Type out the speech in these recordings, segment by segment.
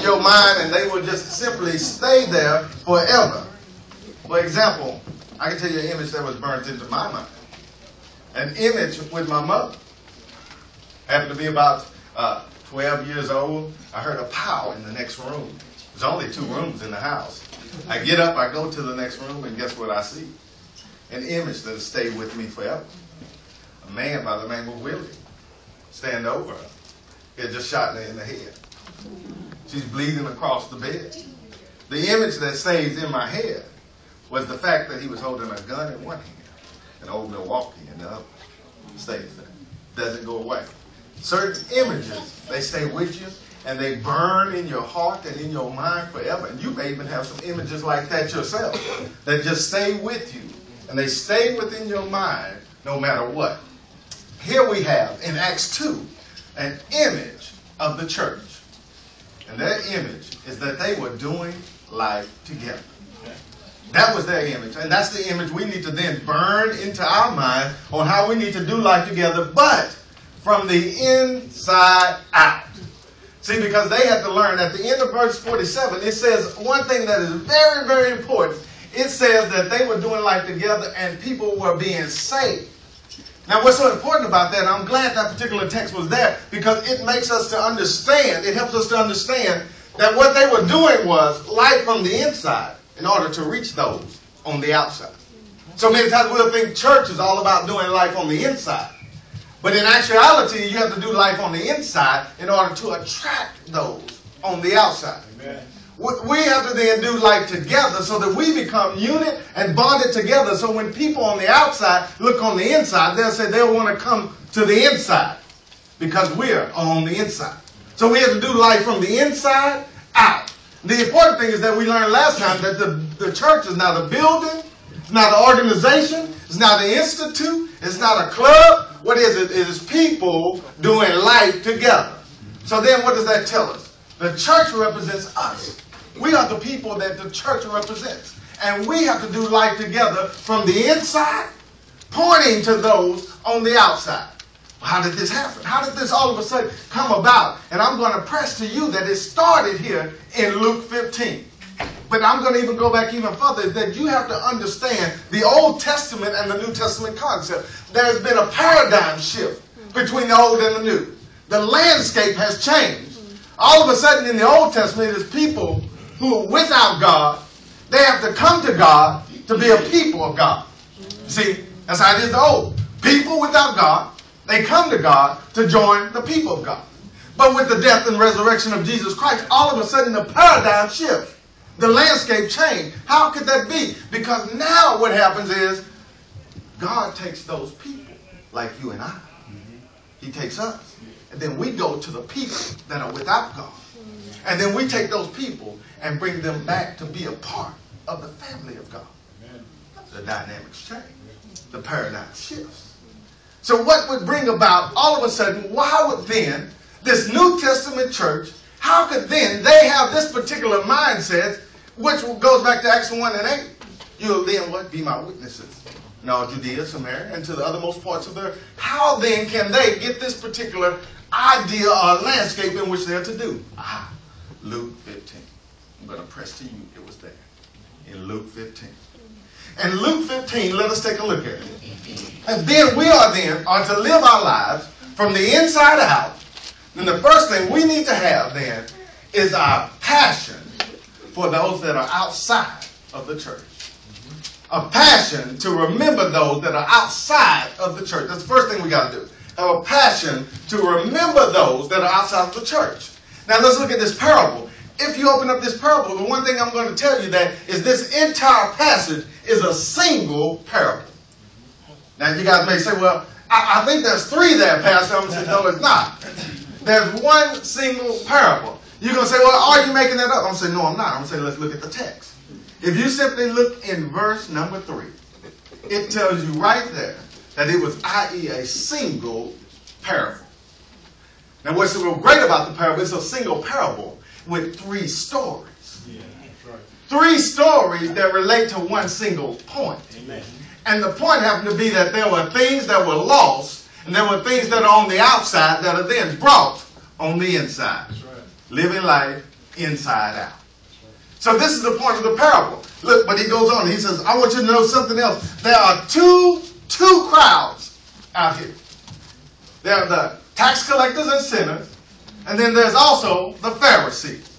your mind, and they will just simply stay there forever. For example, I can tell you an image that was burnt into my mind. An image with my mother. I happened to be about 12 years old. I heard a pow in the next room. There's only 2 rooms in the house. I get up, I go to the next room, and guess what I see? An image that has stayed with me forever. A man by the name of Willie. Stand over her. He had just shot her in the head. She's bleeding across the bed. The image that stays in my head was the fact that he was holding a gun in one hand and old Milwaukee in the other. Stays there. Doesn't go away. Certain images, they stay with you and they burn in your heart and in your mind forever. And you may even have some images like that yourself that just stay with you. And they stay within your mind no matter what. Here we have in Acts 2 an image of the church. And their image is that they were doing life together. That was their image. And that's the image we need to then burn into our mind on how we need to do life together, but from the inside out. See, because they had to learn at the end of verse 47, it says one thing that is very, very important. It says that they were doing life together and people were being saved. Now, what's so important about that, I'm glad that particular text was there, because it makes us to understand, it helps us to understand that what they were doing was life from the inside in order to reach those on the outside. So many times we'll think church is all about doing life on the inside. But in actuality, you have to do life on the inside in order to attract those on the outside. Amen. We have to then do life together so that we become unit and bonded together. So when people on the outside look on the inside, they'll say they'll want to come to the inside because we're on the inside. So we have to do life from the inside out. The important thing is that we learned last time that the church is not a building, it's not an organization, it's not an institute, it's not a club. What is it? It is people doing life together. So then what does that tell us? The church represents us. We are the people that the church represents. And we have to do life together from the inside, pointing to those on the outside. How did this happen? How did this all of a sudden come about? And I'm going to press to you that it started here in Luke 15. But I'm going to even go back even further, that you have to understand the Old Testament and the New Testament concept. There's been a paradigm shift between the old and the new. The landscape has changed. All of a sudden in the Old Testament, it is people who are without God. They have to come to God to be a people of God. See, that's how it is the old. People without God, they come to God to join the people of God. But with the death and resurrection of Jesus Christ, all of a sudden the paradigm shifts. The landscape changed. How could that be? Because now what happens is God takes those people like you and I. He takes us. And then we go to the people that are without God. And then we take those people and bring them back to be a part of the family of God. The dynamics change. The paradigm shifts. So what would bring about all of a sudden, why would then this New Testament church, how could then they have this particular mindset, which goes back to Acts 1 and 8? You'll then what? Be my witnesses in all Judea, Samaria, and to the othermost parts of the earth. How then can they get this particular idea or landscape in which they're to do? Luke 15. I'm going to press to you. It was there in Luke 15. And Luke 15, let us take a look at it. And then we are to live our lives from the inside out. And the first thing we need to have then is our passion for those that are outside of the church. A passion to remember those that are outside of the church. That's the first thing we got to do. Have a passion to remember those that are outside of the church. Now let's look at this parable. If you open up this parable, the one thing I'm going to tell you that is this entire passage is a single parable. Now you guys may say, well, I think there's 3 there, Pastor. I'm going to say, no, it's not. There's one single parable. You're going to say, well, are you making that up? I'm going to say, no, I'm not. I'm going to say, let's look at the text. If you simply look in verse number 3, it tells you right there that it was, i.e., a single parable. Now, what's so great about the parable, it's a single parable with 3 stories. Yeah, that's right. 3 stories that relate to one single point. Amen. And the point happened to be that there were things that were lost, and there were things that are on the outside that are then brought on the inside. That's right. Living life inside out. So this is the point of the parable. Look, but he goes on. He says, I want you to know something else. There are two crowds out here. There are the tax collectors and sinners, and then there's also the Pharisees.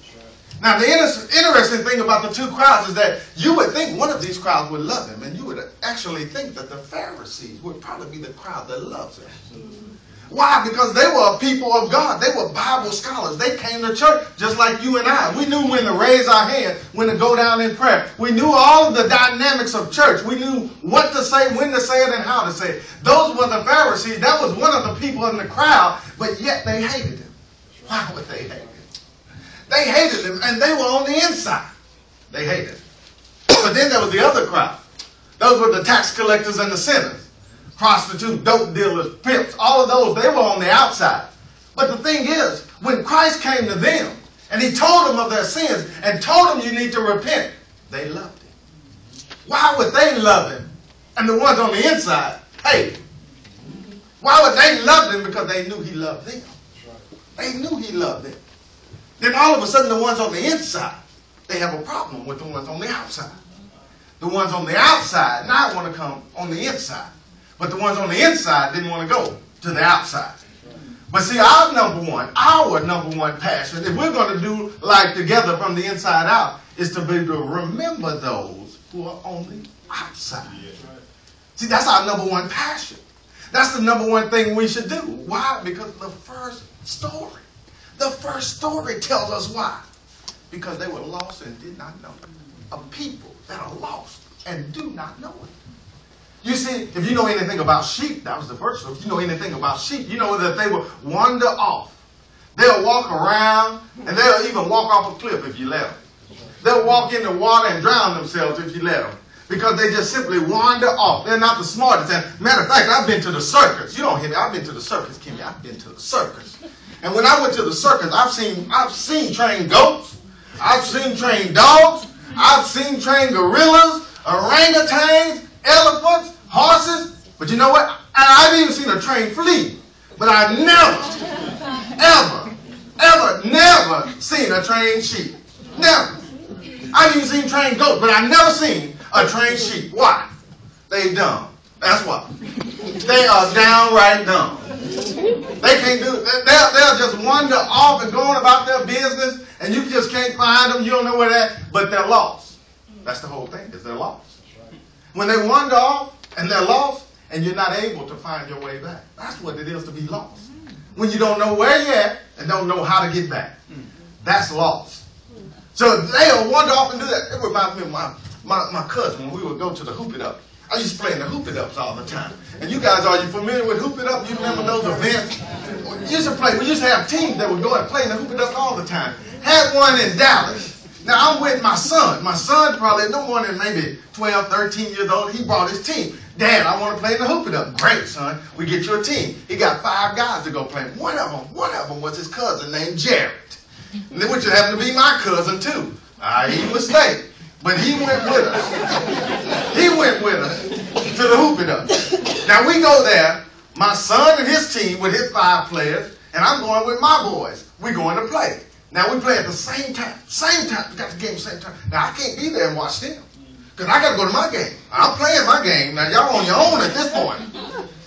Now, the interesting thing about the two crowds is that you would think one of these crowds would love him, and you would actually think that the Pharisees would probably be the crowd that loves him. Why? Because they were a people of God. They were Bible scholars. They came to church just like you and I. We knew when to raise our hand, when to go down in prayer. We knew all of the dynamics of church. We knew what to say, when to say it, and how to say it. Those were the Pharisees. That was one of the people in the crowd, but yet they hated him. Why would they hate him? They hated him, and they were on the inside. They hated him. But then there was the other crowd. Those were the tax collectors and the sinners. Prostitutes, dope dealers, pimps, all of those, they were on the outside. But the thing is, when Christ came to them, and he told them of their sins, and told them you need to repent, they loved him. Why would they love him? And the ones on the inside hate him. Why would they love him? Because they knew he loved them. They knew he loved them. Then all of a sudden, the ones on the inside, they have a problem with the ones on the outside. The ones on the outside now want to come on the inside. But the ones on the inside didn't want to go to the outside. But see, our number one passion, if we're going to do life together from the inside out, is to be to remember those who are on the outside. See, that's our number one passion. That's the number one thing we should do. Why? Because the first story tells us why. Because they were lost and did not know it. A people that are lost and do not know it. You see, if you know anything about sheep, that was the first one. If you know anything about sheep, you know that they will wander off. They'll walk around, and they'll even walk off a cliff if you let them. They'll walk in the water and drown themselves if you let them. Because they just simply wander off. They're not the smartest. And matter of fact, I've been to the circus. You don't hear me. I've been to the circus, Kimmy. I've been to the circus. And when I went to the circus, I've seen trained goats. I've seen trained dogs. I've seen trained gorillas, orangutans, elephants, horses. But you know what? I've even seen a trained flea. But I've never seen a trained sheep. Never. I've even seen trained goats, but I've never seen a trained sheep. Why? They dumb. That's why. They are downright dumb. They can't do it. They'll just wander off and going about their business, and you just can't find them. You don't know where they're at, but they're lost. That's the whole thing, is they're lost. When they wander off and they're lost, and you're not able to find your way back. That's what it is to be lost. When you don't know where you're at and don't know how to get back. That's lost. So they'll wander off and do that. It reminds me of my cousin when we would go to the Hoop It Up. I used to play in the Hoop It Ups all the time. And you guys, are you familiar with Hoop It Up? You remember those events? We used to have teams that would go and play in the Hoop It Ups all the time. Had one in Dallas. Now, I'm with my son. My son probably no more than maybe 12, 13 years old. He brought his team. Dad, I want to play in the Hoop It Up. Great, son. We get you a team. He got 5 guys to go play. One of them was his cousin named Jared. Which happened to be my cousin, too. He mistake. But he went with us. He went with us to the Hoop It Up. Now, we go there. My son and his team with his 5 players. And I'm going with my boys. We're going to play. Now, we play at the same time. Same time. We got the game at the same time. Now, I can't be there and watch them. Because I got to go to my game. I'm playing my game. Now, y'all on your own at this point.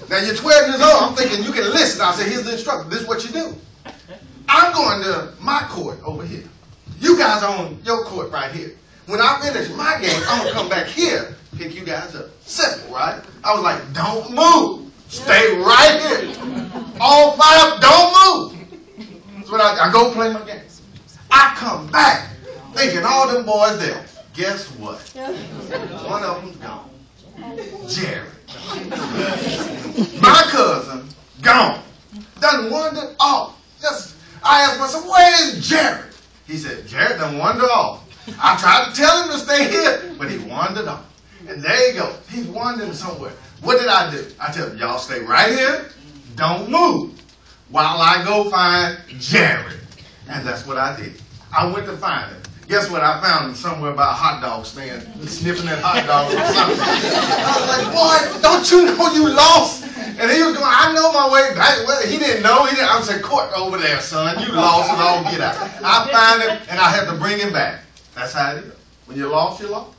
Now, you're 12 years old. I'm thinking you can listen. I say, here's the instruction. This is what you do. I'm going to my court over here. You guys are on your court right here. When I finish my game, I'm going to come back here, pick you guys up. Simple, right? I was like, don't move. Stay right here. All 5, don't move. That's what I go play my game. I come back thinking all them boys there. Guess what? One of them's gone. Jared. My cousin, gone. Done wandered off. I asked myself, where is Jared? He said, Jared done wandered off. I tried to tell him to stay here, but he wandered off. And there you go. He's wandering somewhere. What did I do? I tell him, y'all stay right here. Don't move while I go find Jared. And that's what I did. I went to find him. Guess what? I found him somewhere by a hot dog stand, sniffing at hot dogs or something. I was like, boy, don't you know you lost? And he was going, I know my way back. Well, he didn't know. I would say, court over there, son. You lost it all. Get out. I find him, and I have to bring him back. That's how it is. When you're lost, you're lost.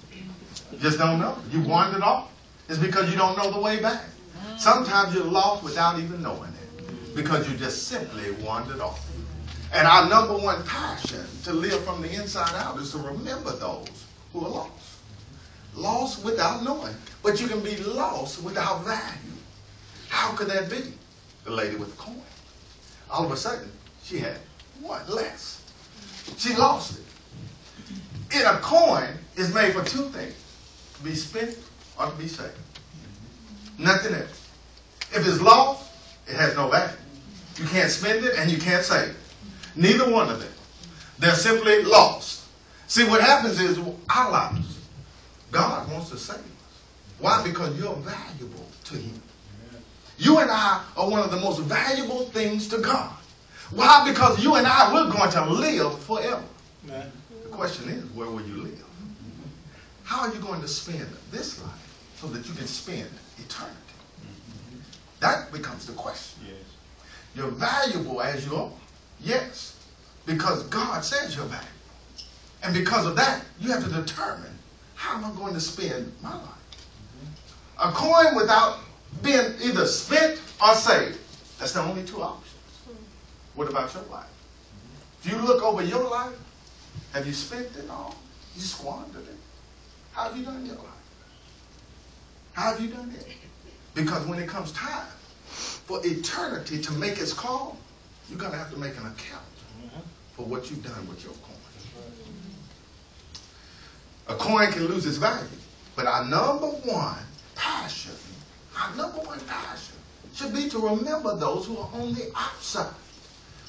You just don't know. You wandered off. It's because you don't know the way back. Sometimes you're lost without even knowing it, because you just simply wandered off. And our number one passion to live from the inside out is to remember those who are lost. Lost without knowing. But you can be lost without value. How could that be? The lady with the coin. All of a sudden, she had one less. She lost it. And a coin is made for two things: to be spent or to be saved. Nothing else. If it's lost, it has no value. You can't spend it and you can't save it. Neither one of them. They're simply lost. See, what happens is our lives, God wants to save us. Why? Because you're valuable to Him. You and I are one of the most valuable things to God. Why? Because you and I, we're going to live forever. The question is, where will you live? How are you going to spend this life so that you can spend eternity? That becomes the question. You're valuable as you are. Yes. Because God says you're valuable. And because of that, you have to determine, how am I going to spend my life? A coin without being either spent or saved. That's the only two options. What about your life? If you look over your life, have you spent it all? You squandered it. How have you done your life? How have you done it? Because when it comes time for eternity to make its call, you're going to have to make an account for what you've done with your coin. A coin can lose its value, but our number one passion should be to remember those who are on the outside,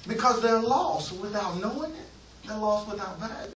because they're lost without knowing it. They're lost without value.